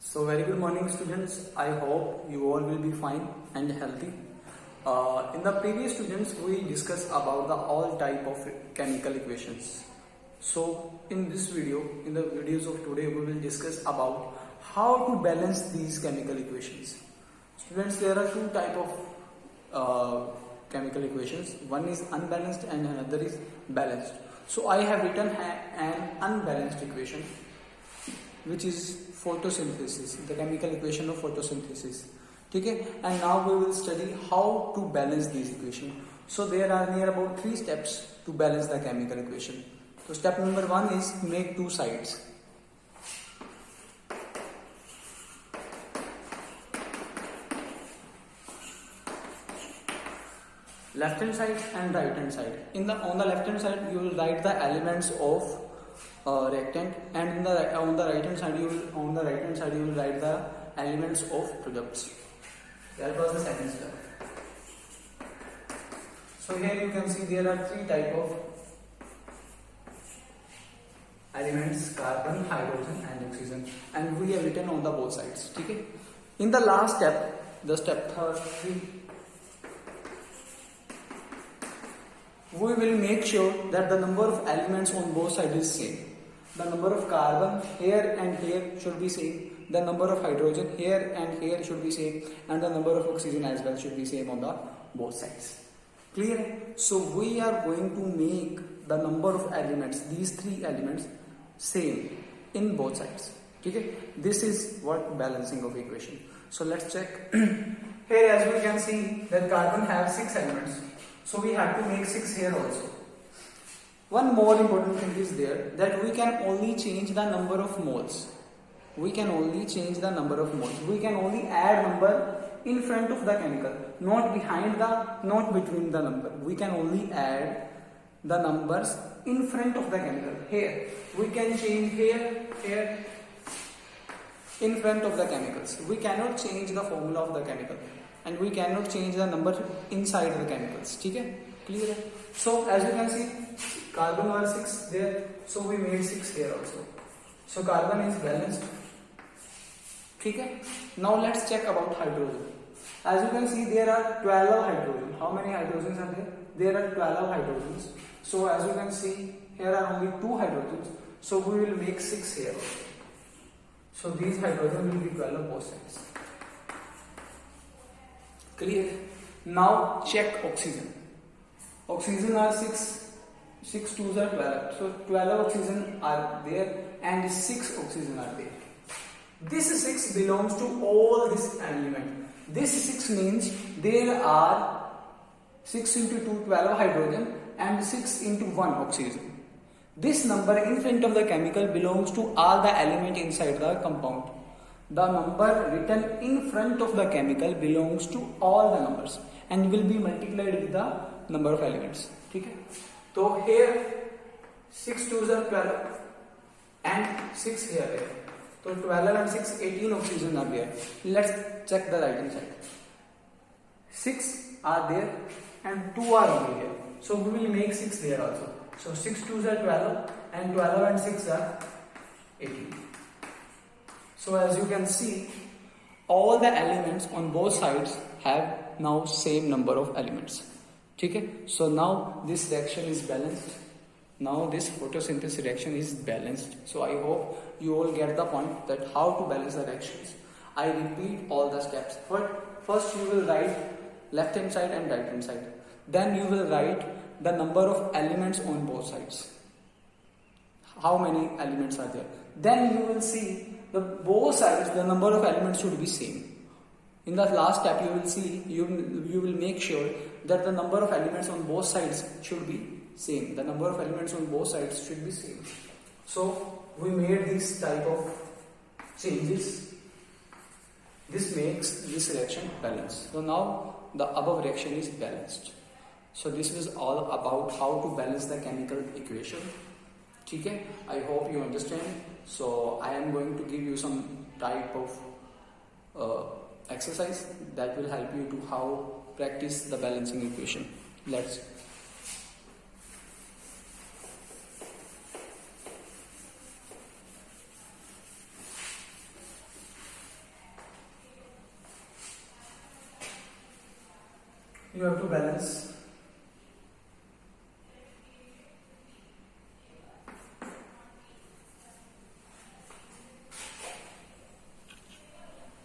So very good morning students. I hope you all will be fine and healthy. In the previous students we discussed about the all type of chemical equations. So in this video, in the videos of today we will discuss about how to balance these chemical equations. Students, there are two type of chemical equations. One is unbalanced and another is balanced. So I have written an unbalanced equation, which is photosynthesis, the chemical equation of photosynthesis. Okay, and now we will study how to balance these equations. So there are near about 3 steps to balance the chemical equation. So step number 1 is make two sides. Left hand side and right hand side. On the left hand side you will write the elements of rectangle, and on the right hand side you will write the elements of products. That was the second step. So here you can see there are 3 type of elements: carbon, hydrogen and oxygen, and we have written on the both sides. Okay. In the last step, the step 3, we will make sure that the number of elements on both sides is same. The number of carbon here and here should be same. The number of hydrogen here and here should be same, and the number of oxygen as well should be same on the both sides. Clear? So we are going to make the number of elements, these 3 elements, same in both sides. Okay? This is what balancing of equation. So let's check. Here as we can see that carbon have 6 elements. So we have to make 6 here also. One more important thing is there, that we can only change the number of moles. We can only change the number of moles. We can only add number in front of the chemical, not behind not between the number. We can only add the numbers in front of the chemical. Here, we can change here, in front of the chemicals. We cannot change the formula of the chemical, and we cannot change the number inside the chemicals. Okay? Clear? So as you can see, carbon was 6 there, so we made 6 here also. So carbon is balanced. Okay? Now let's check about hydrogen. As you can see, there are 12 hydrogen. How many hydrogens are there? There are 12 hydrogens. So as you can see, here are only 2 hydrogens. So we will make 6 here also. So these hydrogen will be 12 both sides. Clear? Now check oxygen. Oxygen are 6 2s are 12. So 12 oxygen are there and 6 oxygen are there. This 6 belongs to all this element. This 6 means there are 6 into 2, 12 hydrogen and 6 into 1 oxygen. This number in front of the chemical belongs to all the element inside the compound. The number written in front of the chemical belongs to all the numbers and will be multiplied with the number of elements. Okay? So here 6 2s are 12 and 6 here. So 12 and 6, 18 oxygen are there. Let's check the right hand side. 6 are there and 2 are over here. So we will make 6 there also. So 6 2s are 12 and 12 and 6 are 18. So as you can see, all the elements on both sides have now same number of elements. Okay? So now this reaction is balanced. Now this photosynthesis reaction is balanced. So I hope you all get the point that how to balance the reactions. I repeat all the steps. First you will write left hand side and right hand side. Then you will write the number of elements on both sides. How many elements are there? Then you will see the both sides, the number of elements should be same. In the last step you will see, you will make sure that the number of elements on both sides should be same. The number of elements on both sides should be same. So we made this type of changes. This makes this reaction balanced. So now the above reaction is balanced. So this was all about how to balance the chemical equation. Okay? I hope you understand. So I am going to give you some type of exercise that will help you to how practice the balancing equation. Let's. you have to balance